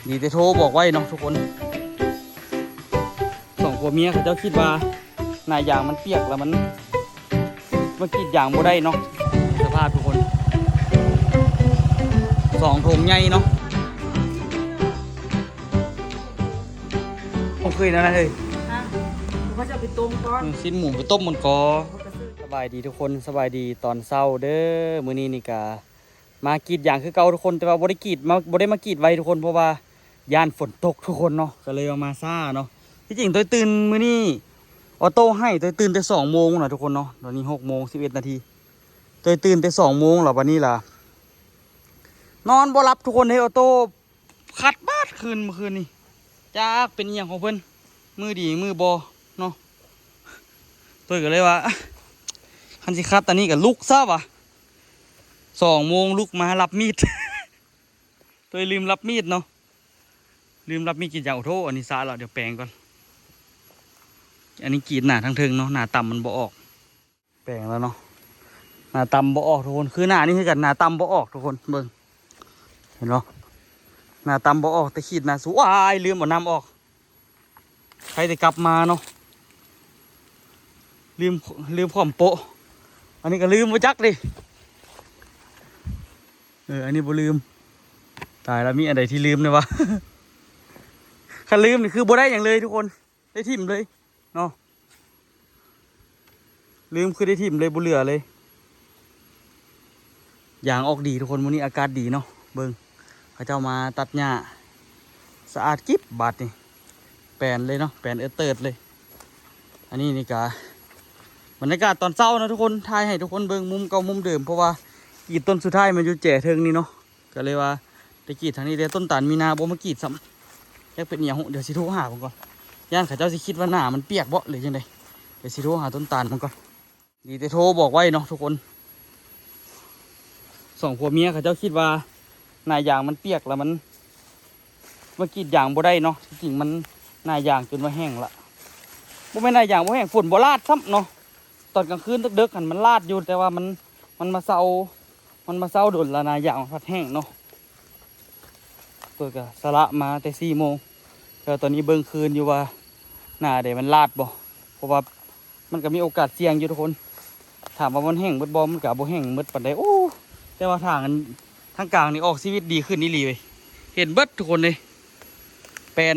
ดีแต่โทรบอกไว้เนาะทุกคนสองผัวเมียเขาเจ้าคิดว่าหน้ายางมันเปียกแล้วมันกรีดยางบ่ได้เนาะสภาพทุกคนสองถุงใหญ่เนาะผมเคยนะเฮ้ยเขาจะไปต้มก่อนชิ้นหมูไปต้มมันกอสบายดีทุกคนสบายดีตอนเช้าเด้อมื้อนี้นี่กะมากรีดยางคือเก่าทุกคนแต่ว่าบ่ได้กรีดมากรีดไว้ทุกคนเพราะว่าย่านฝนตกทุกคนเนาะก็เลยเอามาซ่าเนาะที่จริงตัวตื่นมื้อนี้ออโต้ให้ตัวตื่นแต่2 โมงนะทุกคนเนาะตอนนี้6 โมง 11 นาทีตัวตื่นแต่2 โมงแล้ววันนี้ล่ะนอนบ่หลับทุกคนให้ออโต้คัดบาดคืนเมื่อคืนนี้จากเป็นอหย่างของเพิ่นมือดีมือบอเนาะตัวก็เลยว่าคันสิคัดตอนนี้กับลุกซะวะ2 โมงลุกมารับมีด ตัวลืมรับมีดเนาะลืมรับมีดกินยาโอโทอันนี้ซาแล้วเดี๋ยวแปลงก่อนอันนี้กรีดหนาทั้งเทิงเนาะหนาต่ำมันบ่ออกแปลงแล้วเนาะหนาต่ำบ่ออกทุกคนคือหนานี่คือกันหนาต่ำบ่ออกทุกคนเบิ่งเห็นเนาะหนาต่ำบ่ออกแต่ขีดหนาสูงว้ายลืมเอาน้ำออกใครจะกลับมาเนาะลืมความโปะอันนี้ก็ลืมไปจักดิอันนี้บ่ลืมตายแล้วมีอะไรที่ลืมเนี่ยวะ คันลืมนี่คือบ่ได้อย่างเลยทุกคนได้ทิ่มเลยเนาะลืมคือได้ทิ่มเลยบ่เหลือเลยอย่างออกดีทุกคนวันนี้อากาศดีเนาะเบิ่งเขาเจ้ามาตัดหญ้าสะอาดกิ๊บบาดนี่แปลนเลยเนาะแปลนเติร์ดเลยอันนี้นี่กะบรรยากาศตอนเช้านะทุกคนถ่ายให้ทุกคนเบิ่งมุมเก่ามุมเดิมเพราะว่ากรีดต้นสุดท้ายมันอยู่แจ่เทิงนี่เนาะก็เลยว่าไปกรีดทางนี้เดี๋ยวต้นตาลมีนาบ่มากรีดซ้ำอยากเป็นอย่างเดี๋ยวสิโทรหาผมก่อนย่านเขาเจ้าสิคิดว่าหน้ามันเปียกบ่หรือยังไงเดี๋ยวสิโทรหาต้นตาลมันก่อนดีแต่โทรบอกไว้เนาะทุกคนสองผัวเมียเขาเจ้าคิดว่าหน้ายางมันเปียกแล้วมันกรีดยางบ่ได้เนาะจริงๆมันหน้ายางจนว่าแห้งละบ่แม่นหน้ายางบ่แห้งฝนบ่ลาดซ้ำเนาะตอนกลางคืนดึกๆหันมันลาดอยู่แต่ว่ามันมาเซาโดนละหน้ายางพัดแห้งเนาะเปิดกะสละมาแต่4 โมงก็ตอนนี้เบิ่งคืนอยู่ว่าหน้าเดี๋ยวมันลาดบ่เพราะว่ามันก็มีโอกาสเสี่ยงอยู่ทุกคนถามว่ามันแห้งเบิดบ่มันก็บ่แห้งเบิดปานใดโอ้แต่ว่าทางกลางนี่ออกชีวิตดีขึ้นนี่หลีเว้ยเห็นเบิดทุกคนเลยแปลน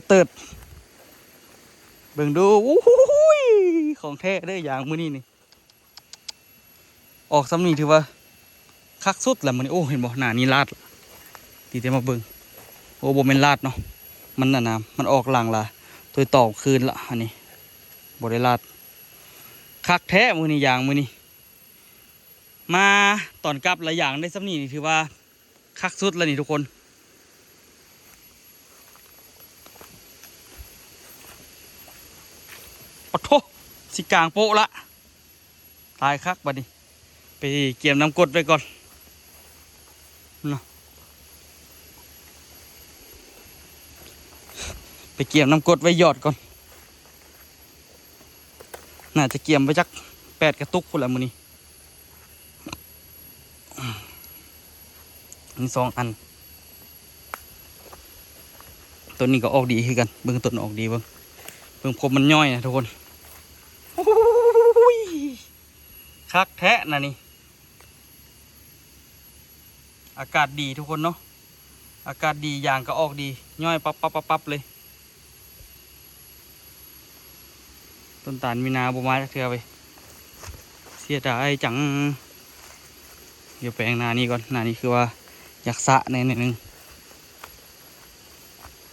เติดเบิ่งดูอู้หูยของแท้เด้ออย่างมื้อนี้นี่ออกซ้ำนี่ถือว่าคักสุดแล้วมื้อนี้โอ้เห็นบ่หน้านี่ลาดดีแต่มาเบิ่งโอ้บ่แม่นลาดเนาะมันน่ะนะมันออกหลังละตัวต่อคืนละอันนี้บ่ได้ลาดคักแท้มื้อนี้อย่างมื้อนี้มาตอนกลับละอย่างได้ซ้ำนี่ถือว่าคักสุดแล้วนี่ทุกคนโอ้โหสิกลางโป๊ะละตายคักบัดนี้ไปเกี่ยมน้ำกรดไปก่อนเนาะไปเกี่ยมน้ำกรดไว้หยอดก่อนน่าจะเกี่ยมไปจัก8 กระตุกคนละมือนี้มี2 อันต้นนี้ก็ออกดีคือกันเบื้องต้นออกดีเบื้องผมมันย่อยนะทุกคนคักแท้นะนี่อากาศดีทุกคนเนาะอากาศดีอย่างก็ออกดีย่อยปั๊บเลยต้นตาลมีนาบมาจากเทือไปเสียดายจังเดี๋ยวแปลงนานี้ก่อนนานี้คือว่าอยากสะในนิดนึง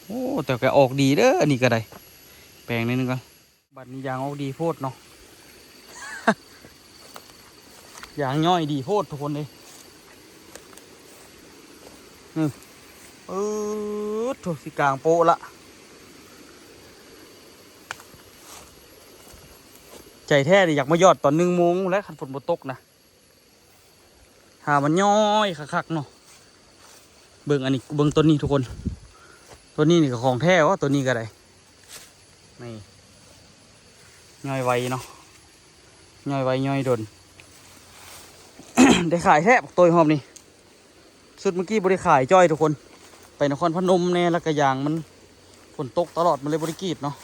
โอ้แต่ก็ออกดีเด้ออันนี้ก็ได้แปลงนิดนึงก่อนบัดนี้ยางออกดีโพดเนาะ ยางย่อยดีโพดทุกคนเลยถูกสิกลางโปะละใจแท้ดิอยากมายอดตอน1 โมงแล้วขันฝนบ่ตกนะหามันย่อยคักๆเนาะเบิ่งอันนี้เบิ่งต้นนี้ทุกคนต้นนี้นี่ก็ของแท้วะต้นนี้ก็ได้นี่ย่อยไวเนาะย่อยไวย่อยดน ได้ขายแทบตัวหอมนี่สุดเมื่อกี้บริขายจ้อยทุกคน ไปนครพนมแน่แล้วก็ยางมันฝนตกตลอดมันเลยบริกรีดเนาะ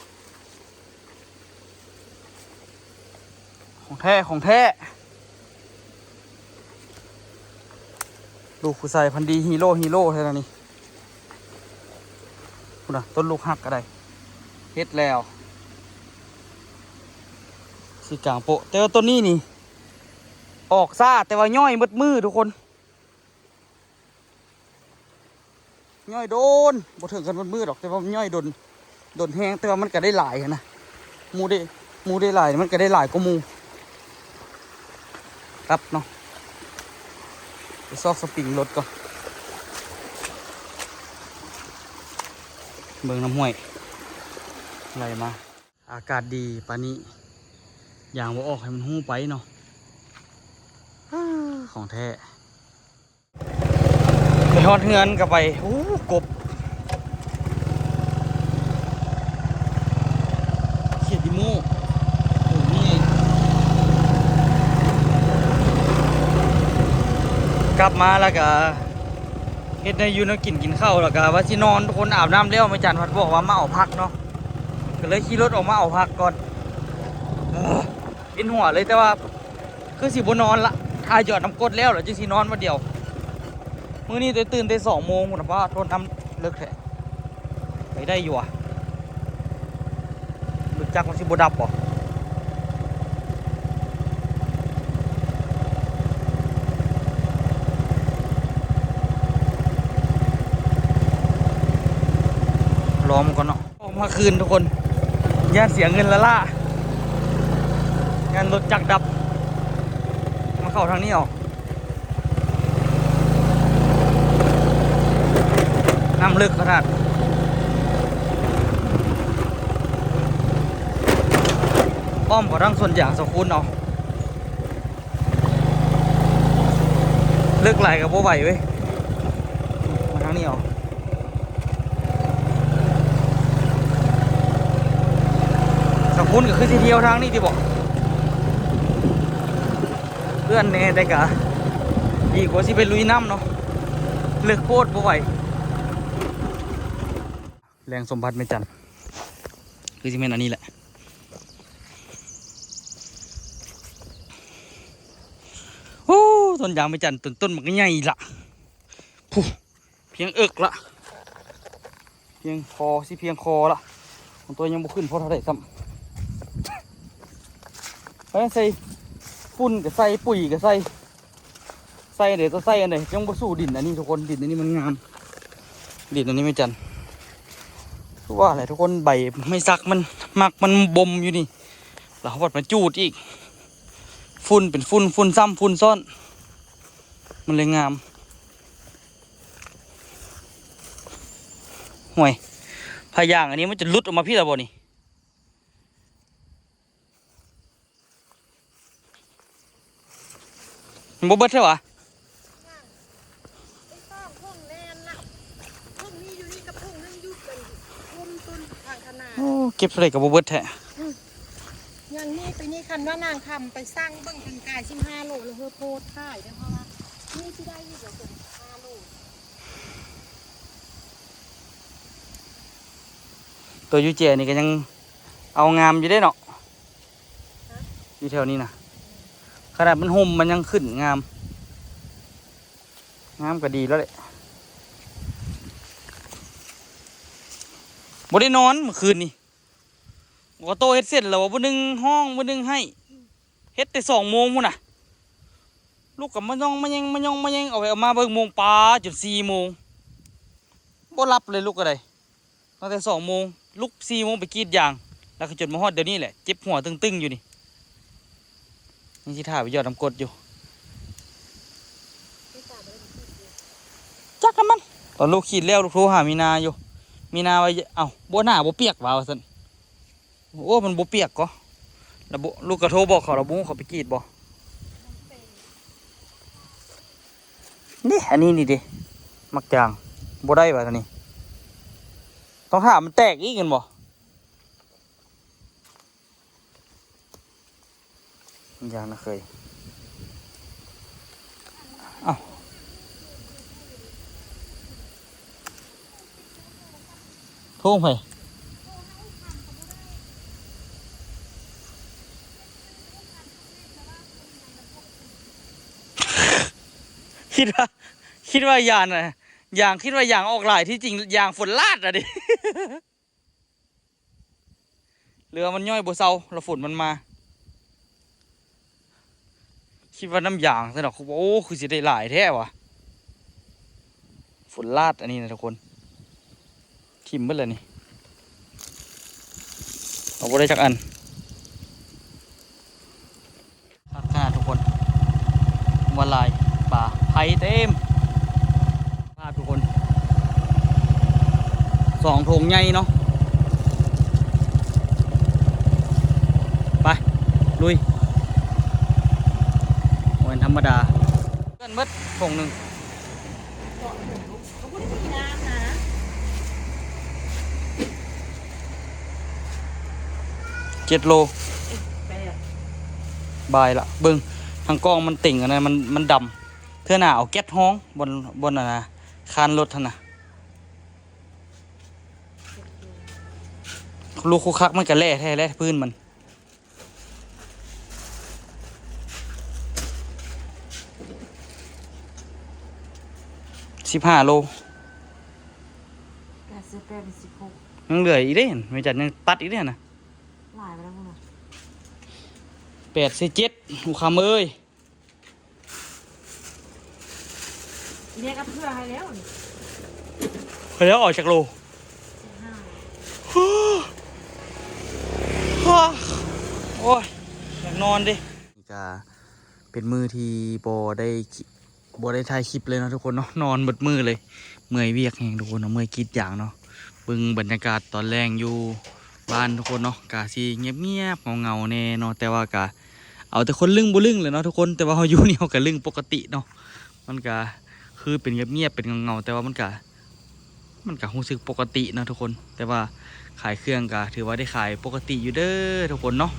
ของแท้ของแท้ลูกผู้ชายพันธุ์ดีฮีโร่เท่านั้นนี่คุณน่ะต้นลูกหักก็ได้เฮ็ดแล้วสีกลางโปะแต่ว่าต้นนี้นี่ออกซ่าแต่ว่าย่อยมืดทุกคนย่อยโดนบ่ถึงกันมืดหรอกแต่ว่าย่อยโดนแห้งแต่ว่ามันก็ได้หลายนะมูได้หลายมันก็ได้หลายก็มูครับเนาะไปซอกสปริงรถก่อนเบิ่งน้ำห้วยไหลมาอากาศดีปานนี้อย่างว่าออกให้มันหู้ไปเนาะของแท้ไปฮอดเฮือนกับไปโอ้กบเขียดดิโม่โอ้นี่กลับมาแล้วก็เฮ็ดในยูนกินข้าวแล้วก็ว่าสินอนทุกคนอาบน้ำแล้วไม่จันพัดบอกว่ามาเอาพักเนาะก็เลยขี่รถออกมาเอาพักก่อนเป็นหัวเลยแต่ว่าคือสิบนอนละทายหยอดน้ำกรดแล้วเหรอจะสินอนมาเดียวมื้อนี้ตื่นได้2 โมงนะว่าโทษน้ำเลิกแท้ไปได้อยู่อ่ะรู้จักมันสิบดับป่ะล้อมก่อนเนาะออกมาคืนทุกคนย่านเสียเงินละล่ะย่านรถจักรดับมาเข้าทางนี้ออกน้ำลึกขนาดอ้อมกว่าทั้งส่วนอย่างสกุลเอาลึกไหลกับโบไหวเว้ยมาทางนี้ออกสกุลก็คือที่เที่ยวทางนี้ที่บอกเพื่อนเนี่ยได้กะดีกว่าที่ไปลุยน้ำเนาะเลือกโคตรบ่ไหวแรงสมบัติไม่จันคือที่เมนอันนี้แหละโอ้ต้นยางไม่จันต้นมันก็ใหญ่ละผู้เพียงเอิกละเพียงคอสิเพียงคอละของตัวยังบ่ขึ้นเพราะเท่าไหร่ซ้ำเพราะฉะนั้นใส่ฝุ่นกับใส่ปุ๋ยกับใส่เดี๋ยวจะใส่อันไหนยังบ่สู้ดินอันนี้ทุกคนดินอันนี้มันงามดินอันนี้ไม่จันรู้ว่าอะไรทุกคนใบไม่ซักมันมักมันบ่มอยู่นี่แล้วเขาบดมาจูดอีกฝุ่นเป็นฝุ่นซ้ำฝุ่นซ้อนมันเลยงามห่วยพายางอันนี้มันจะลุดออกมาพี่ละบ่นี่มันบ่เบิดใช่ปะโอ้เก็บอะไรกับบ่เบิดแท้อย่างนี้ไปนี่คันว่านางคำไปสร้างเบิ้งทางกาย15 โลแล้วเฮอโพดถ่ายได้เพราะว่านี่ที่ได้อยู่กับเกิน5 โลตัวยูเจนี่ก็ยังเอางามอยู่ได้เนาะอยู่แถวนี้นะขนาดมันห่มมันยังขึ้นงามก็ดีแล้วแหละบ่ได้นอนเมื่อคืนนี่บอกว่าโตเฮ็ดเสร็จแล้วบ่นึงห้องบ่นึงให้เฮ็ดแต่2 โมงพุ่นน่ะลูกกับมาย่องมายังเอาไปเอามาเบิ่งโมงปลาจน4 โมงบ่รับเลยลูกก็ได้ตั้งแต่2 โมงลุก4 โมงไปกรีดยางแล้วก็จนมาฮอดเดี๋ยวนี้แหละเจ็บหัวตึงๆอยู่นี่ยังสิท่าไปยอดน้ำกรดอยู่จักกันมันตอนลูกขีดแล้วลูกโทรหามีนาอยู่มีนาว่าเอ้าบ่หน้าบ่เปียกว่าซั่นโอ้มันบ่เปียกก็แล้วลูกกระโทรบอกเขาเราบุ้งเขาไปกรีดบ่นี่อันนี้นี่ดิมักจางบ่ได้ป่ะตอนนี้ต้องถามมันแตกอีกกันบ่ยางนะเคย โทุ่งไปคิดว่าคิดว่ายางน่ะยางคิดว่ายางออกหลายที่จริงยางฝนลาดอะดิ เรือมันย่อยบ่เซาแล้วฝนมันมาคิดว่าน้ำยางซะดอกโอ้คือสิได้หลายแท้วะฝนลาดอันนี้นะทุกคนทิ่มเบิดเลยนี่เอาบ่ได้จักอันข้างหน้าทุกคนวันลายป่าไผ่เต็มภาพทุกคน2 ถุงใหญ่เนาะไปลุยวันธรรมดาเพื่อนมดถุงหนึ่ง เขาไม่ได้มีน้ำนะ 7 โล แปด บายละเบิ้งทางกล้องมันติ่งอันนั้นมันดำเพื่อหน่าเอาแก๊สห้องบนน่ะนะคานรถท่านน่ะลูกคุกคักมันกะแล่แท้แล่พื้นมัน15 โล 88 16ยังเหลืออีกเด้เห็นไม่จัดยังตัดอีกเด้นะ หลายไปแล้วมึงอ่ะ 8 หูคำเอ้ย เรียกกับเพื่อให้แล้วนี่ เคยแล้วออกจากโล 15 โอ้ยอยากนอนดินี่ก็เป็นมือที่โบได้ถ่ายคลิปเลยเนาะทุกคนเนาะนอนหมดมือเลยเมื่อยเวียกแหงทุกคนเนาะเมื่อยกรีดอย่างเนาะเบิ่งบรรยากาศตอนแรงอยู่บ้านทุกคนเนาะกะสิเงียบๆเงาๆแน่เนาะแต่ว่ากะเอาแต่คนลึงบ่ลึงเลยเนาะทุกคนแต่ว่าเฮาอยู่นี่เฮาก็ลึงปกติเนาะมันก็คือเป็นเงียบๆเป็นเงาๆแต่ว่ามันก็รู้สึกปกติเนาะทุกคนแต่ว่าขายเครื่องก็ถือว่าได้ขายปกติอยู่เด้อทุกคนเนาะ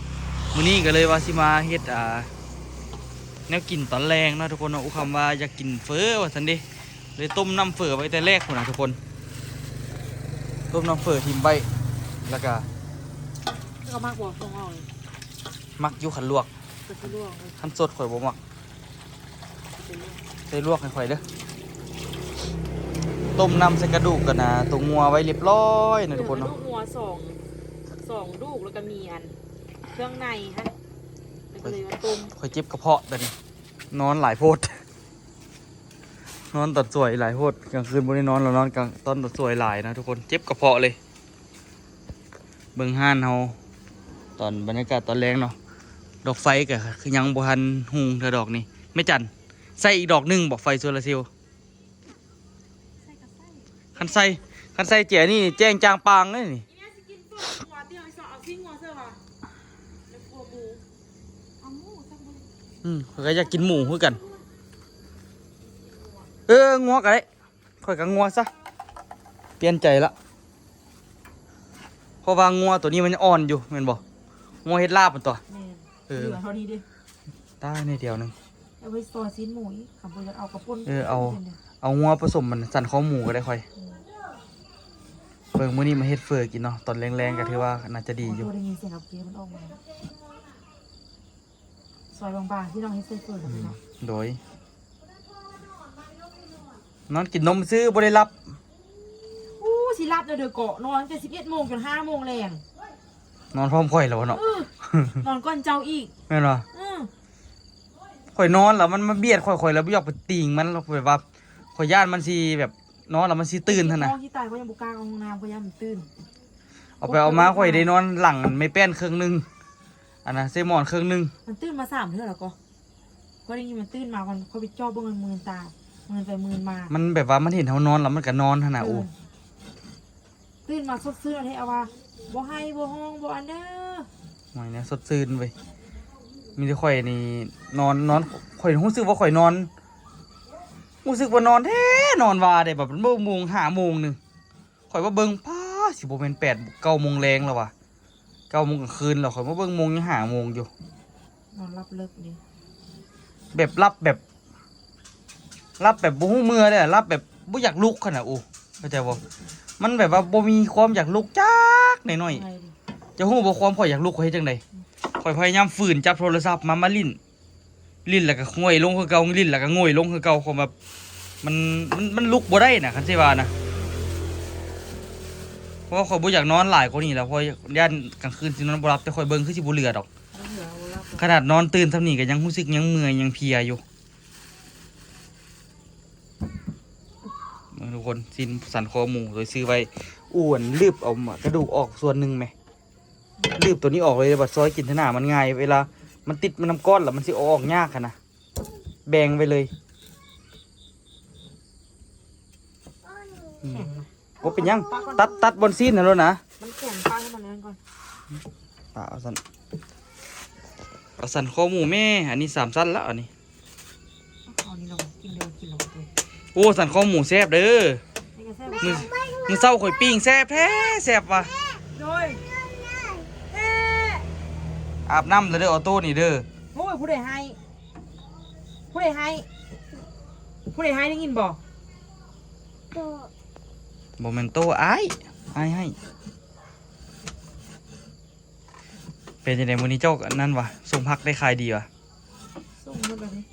มื้อนี้ก็เลยว่าสิมาเฮ็ดแนวกินตอนแรงเนาะทุกคนเนาะอุคำว่าอยากกินเฟอว่าซั่นเด้เลยต้มน้ำเฟอไว้แต่แรกพุ่นน่ะทุกคนต้มน้ำเฟอทิ่มไว้แล้วก็ ก็มากกว่าของเราเลย มักอยู่คันลวก เป็นที่ร่วงเลย คันสดข่อยบ่มัก เป็นเรื่อง ใส่ลวกให้ข่อยเด้อต้มน้ำใส่กระดูกกันนะตัวงัวไว้เรียบร้อยนะทุกคนเนาะ ลูกหัวสองลูกแล้วก็มีอันเครื่องในฮะแล้วก็เลยมาต้ม ข่อยเจ็บกระเพาะเดี๋ยวนี้นอนหลายโพด นอนตอดสวยหลายโพดกลางคืนบ่ได้นอนเรานอนกลางตอนตอดสวยหลายนะทุกคนเจ็บกระเพาะเลยเบิ่งห้านเฮาตอนบรรยากาศตอนแรงเนาะดอกไฟก็คือยังบ่ทันหุงเท่าดอกนี้ไม่จันใส่อีกดอกหนึงบอกไฟโซลาร์เซลล์ ใส่กับไส้ คันใส่เจ๋นี่แจ้งจางปางเลยนี่ อีเนี่ยสิกินตัวหัวเตี้ยไอ้สอเอาซิ่งหัวเสื้อว่ะแล้วกลัวหมูเอาหมูสักบุญ ข้อยก็อยากกินหมูคือกันงัวก็ได้ข่อยก็งัวซะเปลี่ยนใจละเพราะว่างัวตัวนี้มันอ่อนอยู่แม่นบ่งัวเฮ็ดลาบมันตัว แม่น เออ เหลือเท่านี้ดิ ได้ในเดียวหนึง เอาไว้ซอยซีนหมูอีกคำพูดจะเอากระปุ้น เอางัวผสมมันสั่นข้อหมูก็ได้ค่อยเบิ่งมื้อนี้มาเฮ็ดเฟอกินเนาะตอนแรงๆก็ถือว่าน่าจะดีอยู่ ได้ยินเสียงกับเกมันออกมาซอยบางๆที่น้องให้ใส่เฟืองกับพี่น้อง โดยนอนกินนมซื้อบ่ได้รับ อู้สิรับเด้อเด้อเกาะนอนตั้งแต่11 โมงจน5 โมงแรง นอนพร้อมข่อยแล้วเนาะ นอนก่อนเจ้าอีก แม่นบ่ อือ ข่อยนอนแล้วมันมาเบียดข่อยแล้วบ่อยากไปติ่งมันแล้วแบบว่าข่อยย่านมันสิแบบนอนแล้วมันสิตื่นหั่นน่ะ น้องที่ตายเขายังบุกล้าเอาห้องน้ำเขายังมันตื่น เอาไปเอามาข่อยได้นอนหลังไม่แป้นครึ่งหนึงอันน่ะเซมอนครึ่งหนึง มันตื่นมา3 เทื่อแล้วก็ได้ยินมันตื่นมาวันเขาไปจ้อเบิ่งมันมืนตามืนไปมืนมา มันแบบว่ามันเห็นเฮานอนแล้วมันก็นอนหั่นน่ะโอ้ ตื่นมาสดชื่นให้เอาว่าบ่ให้บ่ห้องบ่อันเด้อ หมายเนี่ยสดชื่นเว้ยมีแต่ข่อยนี่นอนข่อยรู้สึกว่าข่อยนอนรู้สึกว่านอนแท้นอนว่าได้แบบบ่โมง5โมงนึงข่อยว่าเบิ่งป้าสิบ่แม่น8 9โมงแรงแล้วว่ะ9โมงกลางคืนแล้วข่อยมาเบิ่งโมงยัง5โมงอยู่ นอนรับเลิกนี่ แบบรับแบบบ่ฮู้เมื่อเลยอะรับแบบบ่อยากลุกขนาดโอ้เข้าใจบ่ มันแบบว่าบ่มีความอยากลุกจักหน่อย ไงดิ ๆจะฮู้บ่ความข่อยอยากลุกข่อยเฮ็ดจังไดข่อยพยายามฝืนจับโทรศัพท์มาลิ้นแล้วก็ง่อยลงคือเก่าลิ้นแล้วก็ง่อยลงคือเก่าข่อยแบบมันลุกบ่ได้น่ะคันสิว่านะเพราะว่าข่อยบ่อยากนอนหลายกว่านี้แล้วเพราะย่านกลางคืนสินอนบ่หลับแต่ข่อยเบิ่งคือสิบ่เหลือดอก เอาเหลือเอารับ ขนาดนอนตื่นซำนี้ก็ยังรู้สึกยังเมื่อยยังเพลียอยู่ทุกคนสินสันคอหมูโดยซื้อไว้อ้วนลืบเอากระดูกออกส่วนหนึ่งไหมลืบตัวนี้ออกเลยบัดซอยกินทนามันง่ายเวลามันติดมันน้ำก้อนแล้วมันสิเอาออกยากค่ะนะแบ่งไปเลยโอ้เป็นยังตัดบนซีนนะแล้วนะ มันแข็งปังให้มันนั่นก่อน เอาสันคอหมูแม่อันนี้3 สั้นแล้วอันนี้ เอานี่ลงกินเดียวกินลงตัว โอ้สันคอหมูแซ่บเด้อ นี่ก็แซ่บ มือเศร้าข่อยปิ้งแซ่บแท้แซ่บว่ะ โดยเอ๊ะ อาบน้ำแล้วเด้อออโต้นี่เด้อ โอ้ยผู้ใดให้ผู้ใดให้ผู้ใดให้ได้ยินบ่ โมเมนโตอ้ายให้เป็นยังไงมื้อนี้เจ้านั่นวะส่งพักได้ขายดีวะ ส่งหมดแบบนี้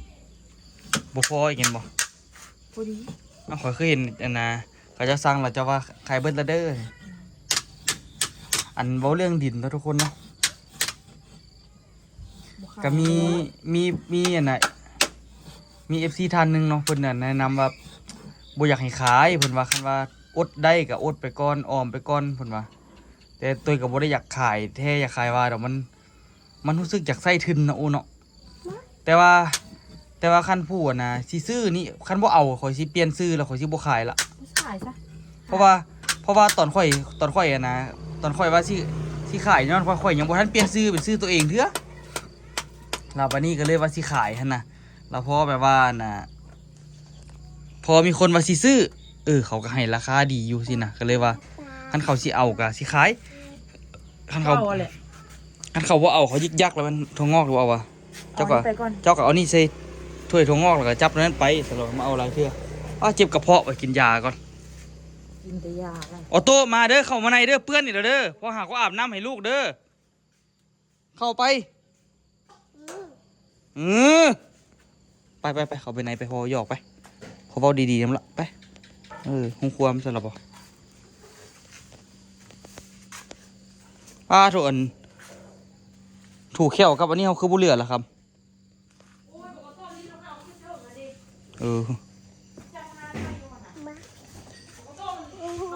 บ่พออีกเห็นบ่ พอดี เอาข่อยเคยเห็นอันน่ะเขาจะสั่งแล้วเจ้าว่าขายเบิดและเด้ออันเว้าเรื่องดินเนาะทุกคนเนาะ บ่ขาย ก็มีอันน่ะมี FC ท่านหนึงเนาะเพิ่นน่ะแนะนำว่าบ่อยากให้ขายเพิ่นว่าคันว่าอดได้ก็อดไปก่อนออมไปก่อนเพิ่นว่าแต่ตัวก็บ่ได้อยากขายแท้อยากขายว่าดอกมันรู้สึกอยากใส่ทุนนะโอเนาะแต่ว่าคันผู้อะนะสิซื้อนี่คันบ่เอาข่อยสิเปลี่ยนซื้อแล้วข่อยสิบ่ขายละ ไม่ขายซะ เพราะว่าตอนข่อยอะนะตอนข่อยว่าสิขายย้อนข่อยยังบ่ทันเปลี่ยนซื้อเป็นซื้อตัวเองเถื่อแล้วบัดนี้ก็เลยว่าสิขายหั่นน่ะแล้วพอแบบว่าน่ะพอมีคนว่าสิซื้อเขาก็ให้ราคาดีอยู่สินะก็เลยว่าคันเขาสิเอาก็สิขายคันเขา เอาแหละ คันเขาบ่เอาเขายึกยักแล้วมันทงงอกหรือเอาวะเจ้าก็ อไปก่อน เจ้าก็เอานี่ใส่ถ้วยทงงอกแล้วก็จับนั้นไปสำหรับมาเอาอะไรเถื่อเจ็บกระเพาะไปกินยาก่อน กินแต่ยาอะไร ออโต้มาเด้อเข้ามาในเด้อเปื้อนนี่เด้อพอหากว่าอาบน้ำให้ลูกเด้อเข้าไปไปเข้าไปไหนไปพอหยอกไปพอเว้าดีๆนั่นละไปห้องครัวมันสำหรับบ่ถูกอันถูกแควกับอันนี้เขาคือบุเรือเหรอครับ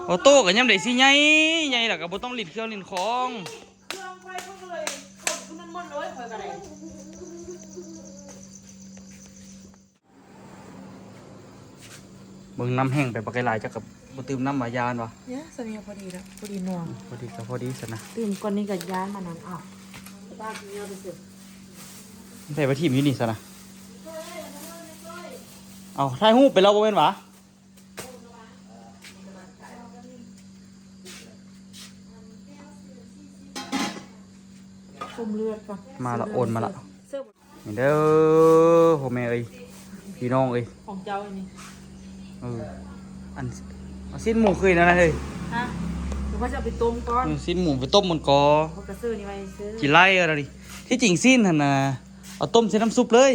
ออโต้กับยำได้สิใหญ่ล่ะก็บ่ต้องลิ้นเครื่องลิ้นของ เครื่องไฟเพิ่งเลยคนคุณนั่นหมดเลยคอยกันเลย เบิ่งน้ำแห้งไปปากไก่ลายจักกับบ่ตื่มน้ำมายานวะ เนี่ยสนิทพอดีแล้วพอดีนัว พอดีก็พอดีซะนะ ตื่นก่อนนี้กับย้านมานั้นอ้าวบ้ากินเยอะไปสิ ใส่ไปทีมอยู่นี่ซะนะเอาถ่ายรูปไปแล้วบ่แม่นหวะ คุมเลือดก่อน มาละโอนมาละ เสื้อ นี่เด้อพ่อแม่เอ้ยพี่น้องเอ้ย ของเจ้าอันนี้ อันเอาสิ้นหมูเคยนะเฮ้ย ฮะหรือว่าจะเอาไปต้มก่อน สิ้นหมูไปต้มมันกอ เอากระเสื้อนี่ไว้ซื้อ กี่ไล่อะไรดิที่จริงสิ้นหั่นน่ะเอาต้มใส่น้ำซุปเลย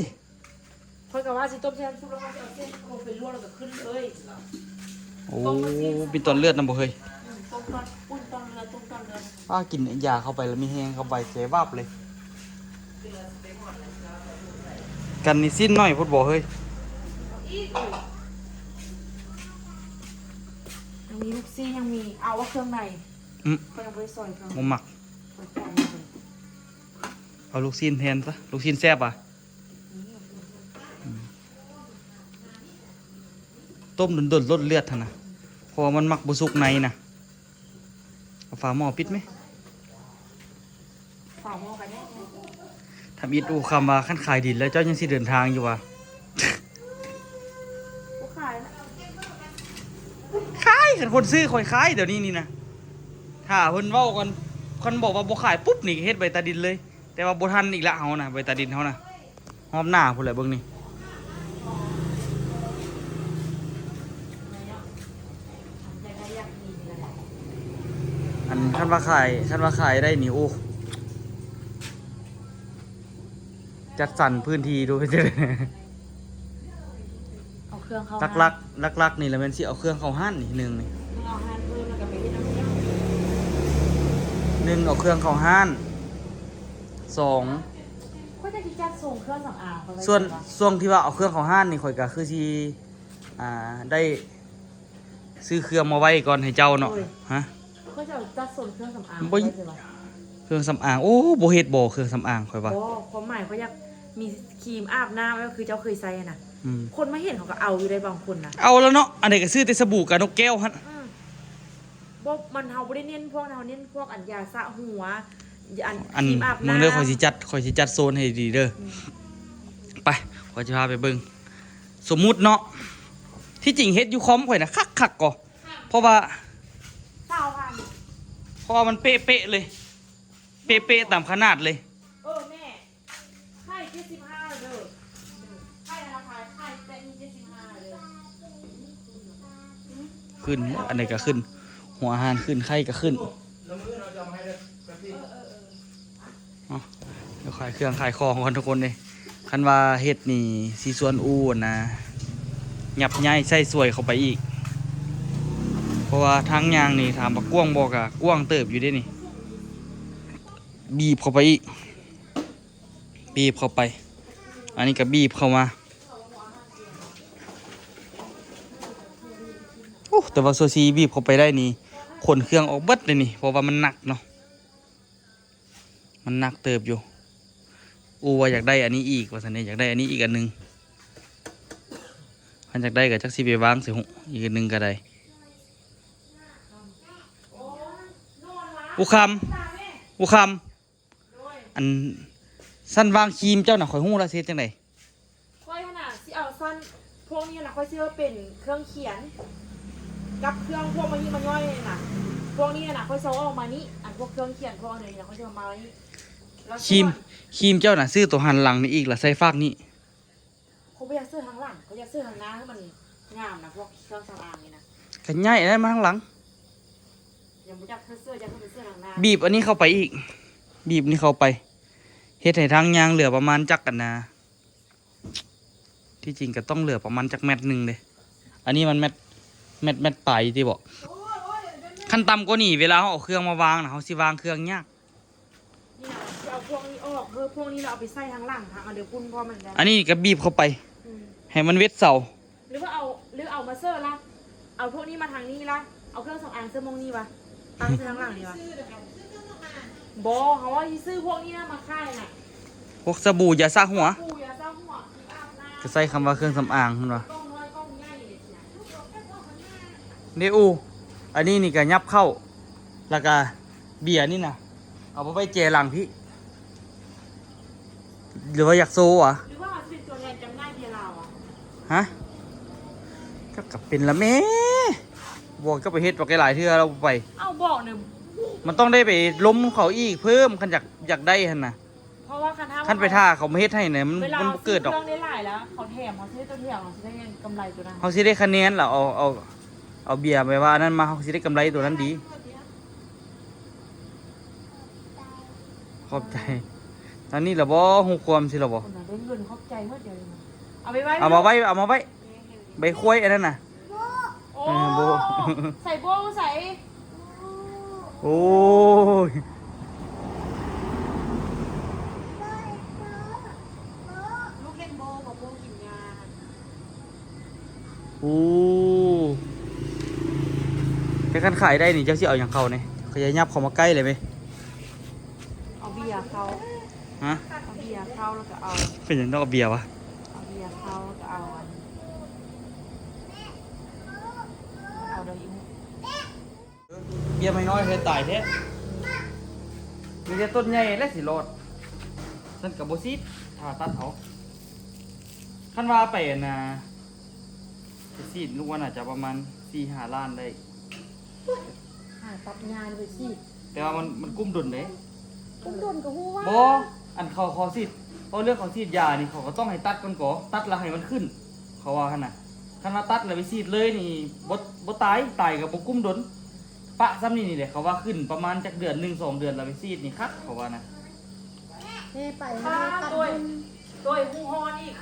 เพื่อนกับว่าสิต้มเส้นซุปแล้วก็จะเอาเส้นลงไปลวกแล้วก็ขึ้นเลย โอ้มีตอนเลือดนำบ่เฮ้ย ต้มตอนปุ้นตอนเรือต้มตอนเรือ ป้ากินยาเข้าไปแล้วมีแห้งเข้าไปเสียวับเลย กันนี่สิ้นหน่อยพูดบ่เฮ้ย ยังมีลูกซี่ยังมีเอาว่าเครื่องใน อืม ก็ยังไม่ได้ซอยเครื่อง หมูหมัก ไปก่อนเลย เอาลูกชิ้นแทนซะลูกชิ้นแซ่บอ่ะต้มดนๆลดเลือดท่านนะเพราะว่ามันหมักบุสุกในนะเอาฝาหม้อปิดไหม ฝาหม้อกันเนี่ย ทำอีดูคำว่าขั้นขายดินแล้วเจ้ายังสิเดินทางอยู่ว่ะ ก็ขายนะ ขายขันคนซื้อคอยขายเดี๋ยวนี้นี่นะถ้าเพิ่นเว้ากันคนบอกว่าบ่ขายปุ๊บนี่เฮ็ดใบตาดินเลย แต่ว่าบ่ทันอีกละเฮานะใบตาดินเฮานะหอมหน้าพุ่นแหละเบิ่งนี่ ใจได้อยากมีเลย นคันว่าขายได้นี่โอ้จัดสรรพื้นที่ดูให้เจอ เอาเครื่องเข้า ลักนี่แหละแม่นสิเอาเครื่องเข้าห้านนี่หนึ่งนี่ เอาหันเพิ่มแล้วก็ไปที่น้ำเงี้ยว หนึ่งเอาเครื่องเข้าห้านสอง ก็จะจัดส่งเครื่องสำอางเขาไ ส่วนที่ว่าเอาเครื่องเข้าห้านนี่ข่อยก็คือสิได้ซื้อเครื่องมาไว้ก่อนให้เจ้าเนาะฮะ ก็จะจัดส่งเครื่องสำอาง บ่ ไว้ใช่ปะ เครื่องสำอางโอ้บ่เฮ็ดบ่เครื่องสำอางข่อยว่า โอ้ความหมายเขาอยากมีครีมอาบน้ำก็คือเจ้าเคยใส่อะนะ อืม คนมาเห็นเขาก็เอาอยู่ได้บางคนนะ เอาแล้วเนาะอันนี้ก็ซื้อแต่สบู่กับนกแก้วหั่น บ่มันเฮาบ่ได้เน้นพวกเฮาเน้นพวกอันยาสระหัวอัน อัน ครีมอาบ มึง น้ำ เด้อข่อยสิจัดโซนให้ดีเด้อไปข่อยจะพาไปเบิ่งสมมุติเนาะที่จริงเฮ็ดอยู่คอมข่อยน่ะคักๆก่อเพราะว่า 9,000 เพราะว่ามันเป๊ะๆเลย เป๊ะๆตามขนาดเลย แม่ไข่75เด้อไข่ราคาไข่แต่มี75เด้อ ขึ้นอันไหนก็ขึ้น หัวอาหารขึ้นไข่ก็ขึ้นเอาเดี๋ยวขายเครื่องขายของกันทุกคนเลยคันว่าเฮ็ดนี่สีส่วนอู้นะหยับย่ายใส่สวยเข้าไปอีก เพราะว่าทั้งยางนี่ถามว่ากว้างบอกอะกว้างเติบอยู่เด้นี่ บีบเข้าไปอีก บีบเข้าไป อันนี้ก็บีบเข้ามาโอ้แต่ว่าโซซีบีบเข้าไปได้นี่ขนเครื่องออกเบิดเลยนี่เพราะว่ามันหนักเนาะมันหนักเติบอยู่อูว่าอยากได้อันนี้อีกว่าสันเนี่ยอยากได้อันนี้อีกอันหนึงมันอยากได้กับจักซีไปวางสิหุอีกอันหนึงก็ได้อุคำอันสั้นวางครีมเจ้าหน่ะข่อยหู้ละเซจังได ค่อยขนาดที่เอาสั้นพวกนี้นะค่อยซื้อเป็นเครื่องเขียน กับเครื่องพวกมันนี่มันย่อยเลยนะพวกนี้นะค่อยโซ่ออกมานี้อันพวกเครื่องเขียนพวกอันนี้นะค่อยจะมานี้แล้ว ครีมเจ้าน่ะซื้อตัวหันหลังนี่อีกละใส่ฟากนี่ เขาไม่อยากซื้อทางหลังเขาอยากซื้อทางหน้าให้มันงามนะพวกเครื่องสำอางนี่นะ กันง่ายได้มาข้างหลัง ยังไม่อยากซื้ออยากซื้อทางหน้า บีบอันนี้เข้าไปอีก บีบนี่เข้าไปเฮ็ดให้ทางยางเหลือประมาณจักกันนะที่จริงก็ต้องเหลือประมาณจักเม็ดหนึ่งเลยอันนี้มันเม็ดปลายที่บอกขั้นต่ำกว่านี่เวลาเขาเอาเครื่องมาวางนะเขาสิวางเครื่องยาก นี่นะที่เอาพวกนี้ออกพวกนี้เราเอาไปใส่ทางหลังทางอันเดียวพุ่นพอมันได้ อันนี้ก็บีบเข้าไป ให้มันเวทเสา หรือว่าเอามาเซอร์ละเอาพวกนี้มาทางนี้ละเอาเครื่องสำอางเสื้อมงนี่วะตั้งเสื้อทางหลังดีวะบอเขาว่าที่ซื้อพวกนี้นะมาค่ายน่ะ พวกสบู่ยาซาหัว ปูยาเจ้าหัวที่อาบน้ำ ก็ใส่คำว่าเครื่องสำอางนั่นวะ กล้องน้อยกล้องใหญ่เลยนะ นี่อูอันนี้นี่ก็ยับเข้า แล้วก็เบียร์นี่นะเอาไปเจหลังพี่หรือว่าอยากโซ่อะ หรือว่าจะเป็นตัวแทนจำหน่ายเบียร์ลาวอ่ะ ฮะก็กลับเป็นละแม่บอกก็ไปเฮ็ดบอกหลายเทื่อเราไป เอาบอกเนี่ย มันต้องได้ไปล้มเขาอีกเพิ่มคันอยากได้หั่นน่ะ เพราะว่าคันท่า คันไปท่าเขาไม่เฮ็ดให้เนี่ยมัน เวลา มันบ่เกิดดอก เครื่องได้หลายแล้วเขาแถมเขาซื้อตัวแถมเขาซื้อได้กำไรตัวนั้น เขาสิได้คะแนนเหรอเอาเบียร์ไปว่านั่นมาเขาสิได้กำไรตัวนั้นดีขอบใจตอนนี้เหรอบ่ฮู้ความสิเหรอบ่ คนน่ะได้เงินขอบใจเมื่อเดียวเลยนะเอาไปไว้ เอามาไว้ใบคุ้ยอันนั้นน่ะ โอ้ โบ ใส่โบใส่ โอ้ย ลูกเล่นโบกับโบกินยา โอ้แค่คันขายได้นี่เจ้าสิเอาอย่างเขาเนี่ยเขาจะยับเขามาใกล้เลยไหม เอาเบียร์เขา ฮะ เอาเบียร์เขาแล้วก็เอา เป็นอย่างต้องเอาเบียร์วะ เอาเบียร์เขาแล้วก็เอาอันเอาเดี๋ยวอีก เบียร์ไม่น้อยเธอตายแท้มีแต่ต้นใหญ่และสิรอดฉันกับโบซิดผ่าตัดเขาขั้นว่าไปนะไปซีดลูกวันอาจจะประมาณ4-5 ล้านได้ หาตัดงานไปสิ แต่ว่ามันกุ้มดุนเลย ต้องโดนกับหัว บออันเขาซีดเพราะเรื่องเขาซีดยานี่เขาก็ต้องให้ตัดก่อนก่อตัดแล้วให้มันขึ้น เขาว่าขนาดคันว่าตัดแล้วไปซีดเลยนี่บตายกับบกุ้มดุน ปะซ้ำนี่นี่แหละเขาว่าขึ้นประมาณจากเดือน1 2 เดือนแล้วไปซีดนี่ครับเขาว่านะ แม่ไป ป้า ตัด ตัว บุญ ตัวผู้ฮอนอีก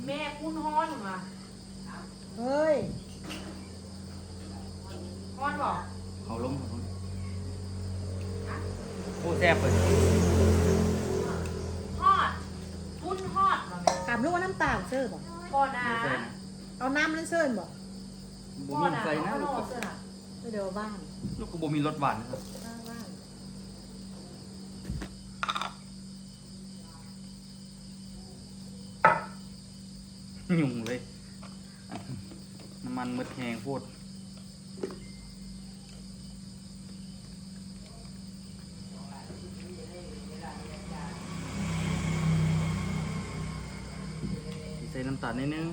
แม่คุณฮอนมา เฮ้ย ฮอนบอก เขาล้มโอ้แซ่บเลย ฮอดคุณฮอดมาแม่ ถามลูกว่าน้ำตาลเชื่อบ่ พ่อนะ ใส่นะ เอาน้ำนั่นเชื่อบ่ บ่ พ่อ มี นะ ใส่นะ เอา ลูก ห ก็ เสื้อน่ะ เดี๋ยวบ้าน ลูกก็บ่มีรสหวานนะครับ บ้าน ยุ่งเลยน้ำมันมืดแหงโพดใส่น้ำตาลนิดนึง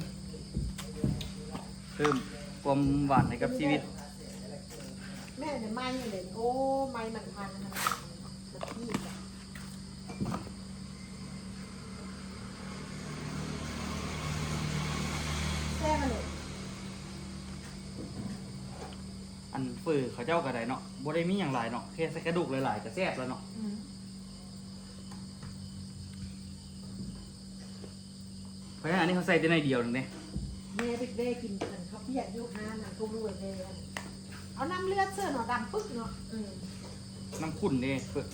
เพิ่มความหวานให้กับชีวิต แม่เนี่ยไม้เนี่ยโอ้ไม้มันพันมันพี่แซ่บมาเลย อันเฟือเขาเจ้าก็ได้เนาะบ่ได้มีอย่างหลายเนาะแค่ใส่กระดูกหลายๆก็แซ่บแล้วเนาะ อืม เพราะฉะนั้นอันนี้เขาใส่ได้ในเดียวหนึงเด้ แม่บิ๊กเด้กินกันเขาเปียกยุคน้ำน่ะก็รวยเลยเอาน้ำเลือดเสื้อหน่อดำปึ๊กเนาะ อืม น้ำขุ่นเด้เฟือ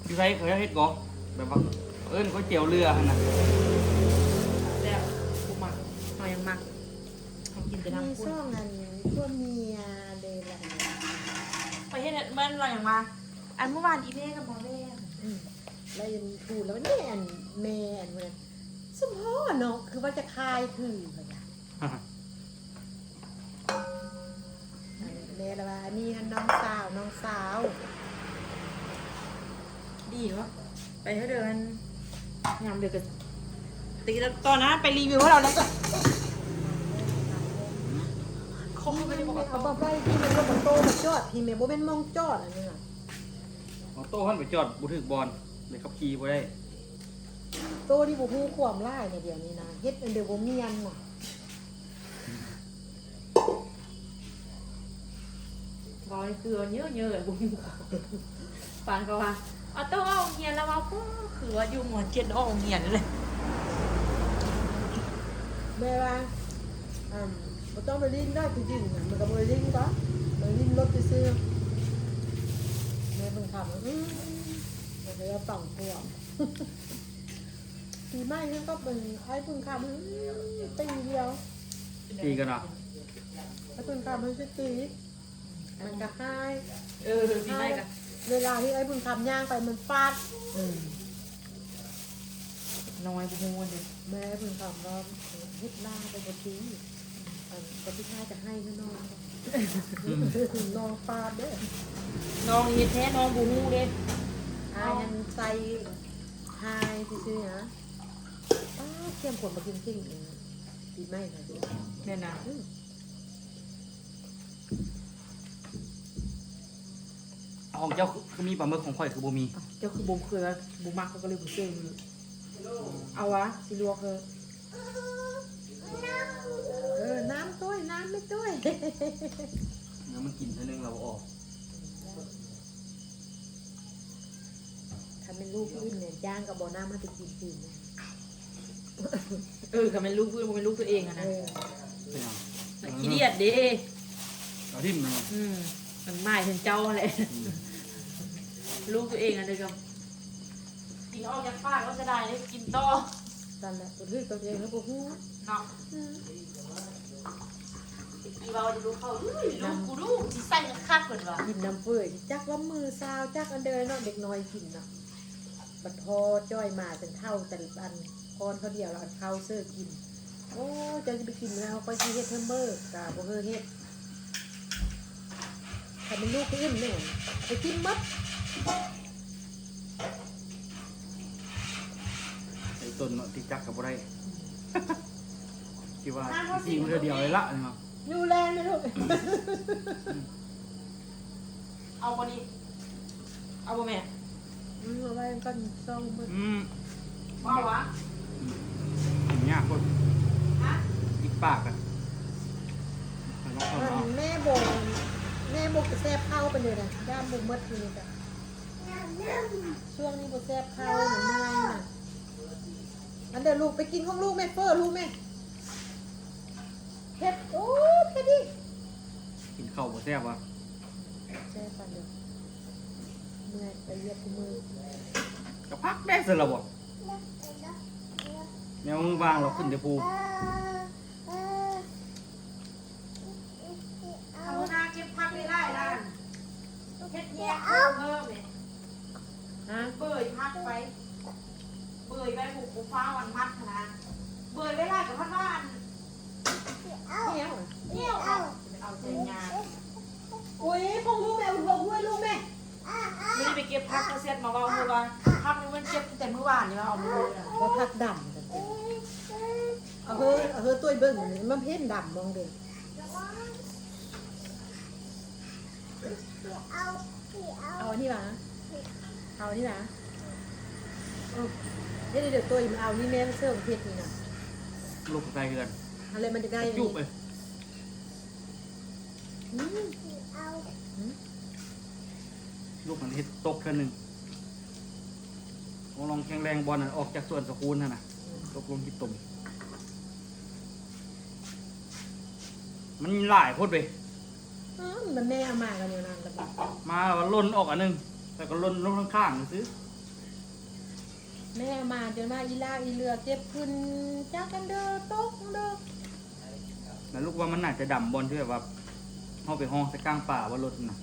พี่ไสเขาจะเฮ็ดกอกแบบว่าเอิ้นก๋วยเตี๋ยวเรือหั่นน่ะ แซ่บกูมักเอายังมักเขากินแต่ มี น้ำคุณ ช่องอันพวกเมียเดล ไปเฮ็ดมันอะไรอย่างมาอันเมื่อวานอีเม่กับหมอแม่ แล้วยังพูดแล้วนี่อันแม่อันเมื่อสมพ่อเนาะคือว่าจะคายคือแบบแม่ละว่านี่น้องสาว ดีวะไปเถอะเดินงามเดือกันตีแล้วตอนนั้นไปรีวิวให้เราแล้วก็คงไม่ได้บอกว่า เขาบอกว่าที่มันรถโตมาจอดที่แม่บ่เป็นมองจอดอันนี้น่ะ เอาโต้หันไปจอดบ่ถึกบอลเลยขับขี่บ่ได้ โตที่บ่ฮู้ความร้ายเนี่ยเดี๋ยวนี้นะเฮ็ดอันเดียวบ่เมียนน่ะ ร้อยเกลือเยอะๆบุ้งปานก็ว่าเอาโต้เอาเงียนแล้วว่าก็คือว่าอยู่หมวนเจ็ดเอาเงียนเลย แม่ว่าบ่ต้องไปลิ้นได้จริงๆน่ะมันก็บ่ได้ลิ้นก็ไปลิ้นรถไปซื้อแม่เพิ่งทำมันก็จะต้องพวกปีใหม่นั่นก็เป็นไอ้เพิ่งทำปีเดียว ตีกันเนาะ ไอ้เพิ่งทำมันสิตีมันก็หาย มีได้กัน เวลาที่ไอ้เพิ่งทำย่างไปมันฟาด น้อยบุ้งเลย แม่เพิ่งทำก็ฮิตหน้าไปบนทีคนที่ข้าจะให้ก็นอนนอนฟาดเด้อ น้องเฮ็ดแท้น้องบุ้งเด้ อายยังใส่ไฮซื่อๆนะเข้มข้นมากินจริงดีไหมนะดี แม่น่ะ ของเจ้าคือมีปลาหมึกของข่อยคือบ่มี เจ้าคือบุ้งเคยบุ้งมักก็เลยบุ้งเก่งเอาวะสิลวกเธอ น้ำต้วยน้ำไม่ต้วย เนื้อมันกินเท่านึงเราออก ถ้าเป็นลูกอื่นเนี่ยย่างกับบ่อน้ำมันจะกินจริง ก็เป็นลูกเพื่อนเป็นลูกตัวเองอะนะ เป็นหยัง ขี้เดียดเด้ เอาทิ่มเนาะ มันหมายถึงเจ้าแหละลูกตัวเองอะเด็กกับตีออกจากปากก็จะได้กินต่อ นั่นแหละตัวที่ตัวเองแล้วก็หู้ เนาะอีเราจะดูเขาลูกกูดูสิใส่คักเกินว่ะ กินน้ำเปื่อยจักว่ามือซาวจักอันเดินเนาะเด็กน้อยกินเนาะบัดพอจ้อยมาเป็นเท่าแต่อันพรเขาเดียวเราอันเข้าเสื้อกินโอ้จะไปกินแล้วก็ชีเฮ็ดเทมเบอร์กาบ่เฮอเฮ็ดถ้าเป็นลูกอื่นเนี่ยไปกินมัด ไอ้ต้นเนาะที่จักกับบ่ได้ ที่ว่าจริงๆมันเดียวเลยละเนาะ อยู่แรงนะลูก เอาบ่ดีเอาบ่แม่ เอาไว้กันซ่องมือ ว่าวะ กินยากคน ฮะ อีกปากอ่ะลองเอาเนาะ แม่บง บุกแซ่บเข้าไปเลยนะย่ามบุกมดอยู่นี่จ้ะช่วงนี้บุกแซ่บเข้าหนูเมื่อยน่ะอันเดี๋ยวลูกไปกินของลูกแม่เฟอร์ลูกแม่เผ็ดโอ้เผ็ดดิ กินข้าวบ่แซ่บวะ แซ่บปันเดียวเมื่อยไปเรียกมือก ระพักได้สิละบ่แมวมือวางเราขึ้นเดี๋ยวภู เอาหน้าเก็บพักได้ได้ล่ะเฮ็ดแยกเพิ่มเนี่ย ฮะ เบยพักไปเบยไปผูกผูฟ้าวันมัดนะเบยไว้ไล่กับพันว่าอัน เนี้ย เนี่ยเอาใจงาน โอ้ยของลูกแม่ลูกด้วยลูกแม่ ไม่ได้ไปเก็บพักก็เซ็ตมาว่ามือว่าพักนึงมันเก็บแต่เมื่อวานนี่ว่าเอามือ ก็พักดำกันเอาเฮ้ยตัวเบิ่งมันเพ่นดำมองเด็กเอาอันนี้มาเอาอันนี้นะเดี๋ยวตัวมันเอานี่แม่เสื้อเพชรนี่นะ ลูกไกลเกิน อะไรมันจะได้ ยุบไปลูกมันเฮ็ดตกเท่านึงลองแข็งแรงบอลน่ะออกจากส่วนสกูลน่ะตกลงที่ตุ่มมันหลายโคตรไป มันแม่เอามากันอยู่นั่นแล้ว มาแล้วล่นออกอันนึงแต่ก็ล่นลงข้างๆซื้อ แม่เอามาจนว่าอีลาอีเรือเจ็บขึ้นจักกันเด้อตกเด้อ แต่ลูกว่ามันน่าจะดำบอลที่แบบว่าเข้าไปห้องใส่กลางป่าว่ารถน่ะ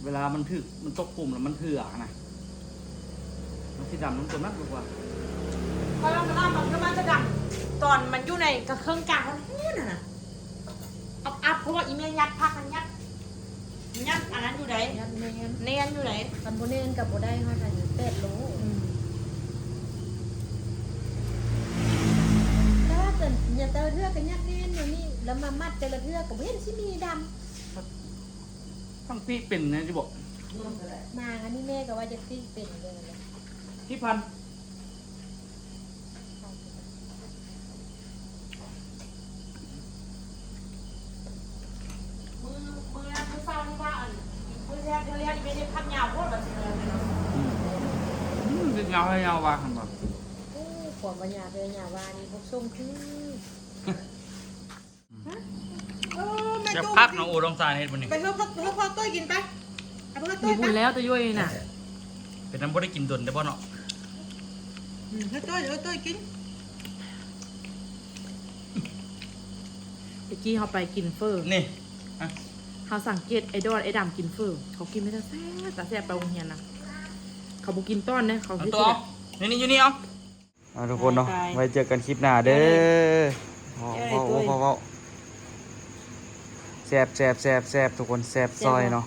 เวลามันถึกมันตกปุ่มแล้วมันเถื่อนะมันที่ดำน้ำตัวนักลูกว่า พอเรามันเอามันก็มันจะดังตอนมันอยู่ในกระเครื่องกลางมันพูดน่ะอัพเพราะว่าอีเมลยัดพักมันยัดอันนั้นอยู่ไหน ยัดแม่น เนียนอยู่ไหน คันโบเนนกับโบได้ห้อยกันอยู่8 โลถ้าเกิดอย่าเตอเทือกกันยัดแน่นอยู่นี่แล้วมามัดแต่ละเทือกกับเห็นสิมีด ทั้งพี่เป็นนะที่บอก ำมาอันนี้แม่ก็ว่าจะตีเป็นเลย ที่พัน มือนั้นมือเศร้าที่ว่าอันมือแรกเธอเรียกอีเมลยัดพักยาวโคตรแบบนี้เลยเนาะ ดึงเงาให้เงาวางกันบ่ โอ้ขวบปัญญาเป็นญาว่านี่พวกส้มคือ จะพักน้องโอต้องสารเฮ็ดบ่นี่ ไปเพื่อพ่อต้อยกินไปเอาเพื่อต้ มี อย บุ ไป ญแล้วตัวย่อยน่ะ เป็นน้ำบ่ได้กินดนได้บ่เนาะ เพื่อต้อยกิน เมื่อกี้เขาไปกินเฟอร์ นี่อ่ะ เขาสังเกตไอ้ดอนไอ้ดำกินเฟอร์เขากินไม่ได้แต่แซ่บไปโรงเรียนนะเขาบุกินต้อนนะเขา เอา ที่ ตัว สุ เอา ด นี่อยู่นี่เอาทุกคนเนาะ ได้ ไว้เจอกันคลิปหน้าเด้อ ได้ ว้าวแซ่บทุกคนแซ่บซอยเนาะ